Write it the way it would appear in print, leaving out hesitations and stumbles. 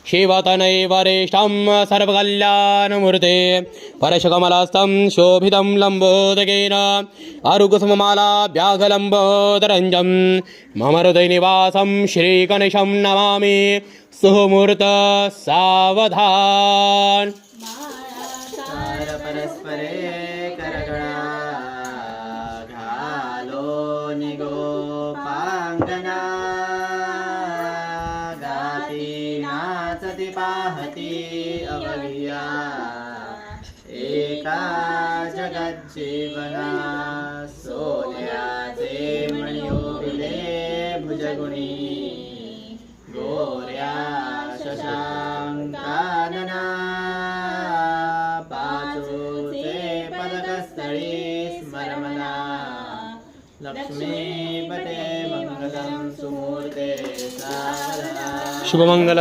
शिवतनये वरिष्ठं सर्वकल्याणमूर्ते परशकमलस्थं शोभितं लम्बोदकेन अरुकुसुममालाभ्याघलम्बोदरञ्जं मम हृदयनिवासं श्रीगणेशं नमामि सुमुहूर्त सावधान। परस्परे करगळा घालो निगोपांगना गाती नाचती पाहती अवघिया एका जगात जीवना सोन्याचे मणियोले भुजगुणी गोऱ्या शशांकानना स्मरमना लक्ष्मीपते मंगलं सुमूर्ते सावधान। शुभमंगल।